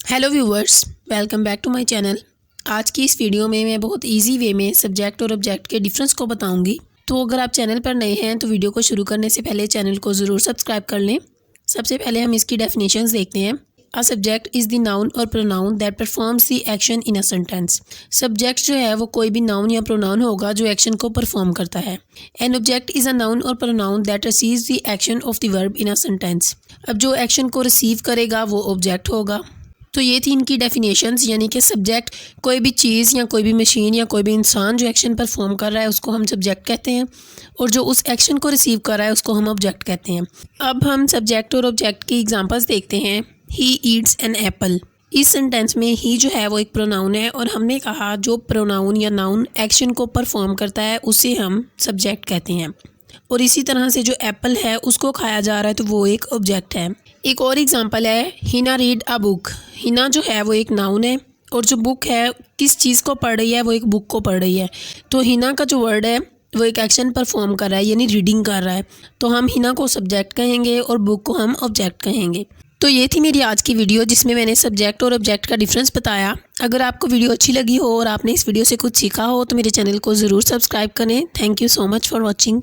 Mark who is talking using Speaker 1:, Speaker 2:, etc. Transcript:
Speaker 1: Hello viewers, welcome back to my channel. आज की इस वीडियो में मैं बहुत इजी वे में सब्जेक्ट और ऑब्जेक्ट के डिफरेंस को बताऊंगी। तो अगर आप चैनल पर नए हैं तो वीडियो को शुरू करने से पहले चैनल को ज़रूर सब्सक्राइब कर लें। सबसे पहले हम इसकी डेफिनेशंस देखते हैं। A subject is the noun और pronoun that performs the action in a sentence. Subject जो है वो कोई भी नाउन या प्रोनाउन होगा जो एक्शन को परफॉर्म करता है। An object is a noun और pronoun that receives the action of the verb in a sentence. अब जो एक्शन को रिसीव करेगा वो ऑब्जेक्ट होगा। तो ये थी इनकी डेफिनेशंस, यानी कि सब्जेक्ट कोई भी चीज़ या कोई भी मशीन या कोई भी इंसान जो एक्शन परफॉर्म कर रहा है उसको हम सब्जेक्ट कहते हैं, और जो उस एक्शन को रिसीव कर रहा है उसको हम ऑब्जेक्ट कहते हैं। अब हम सब्जेक्ट और ऑब्जेक्ट की एग्जांपल्स देखते हैं। He eats an apple. इस सेंटेंस में ही जो है वो एक प्रोनाउन है, और हमने कहा जो प्रोनाउन या नाउन एक्शन को परफॉर्म करता है उसे हम सब्जेक्ट कहते हैं। और इसी तरह से जो एप्पल है उसको खाया जा रहा है तो वो एक ऑब्जेक्ट है। एक और एग्जांपल है, Hina read a book. Hina जो है वो एक नाउन है, और जो बुक है किस चीज़ को पढ़ रही है, वो एक बुक को पढ़ रही है। तो हिना का जो वर्ड है वो एक एक्शन परफॉर्म कर रहा है, यानी रीडिंग कर रहा है। तो हम हिना को सब्जेक्ट कहेंगे और बुक को हम ऑब्जेक्ट कहेंगे। तो ये थी मेरी आज की वीडियो जिसमें मैंने सब्जेक्ट और ऑब्जेक्ट का डिफरेंस बताया। अगर आपको वीडियो अच्छी लगी हो और आपने इस वीडियो से कुछ सीखा हो तो मेरे चैनल को ज़रूर सब्सक्राइब करें। Thank you so much for watching.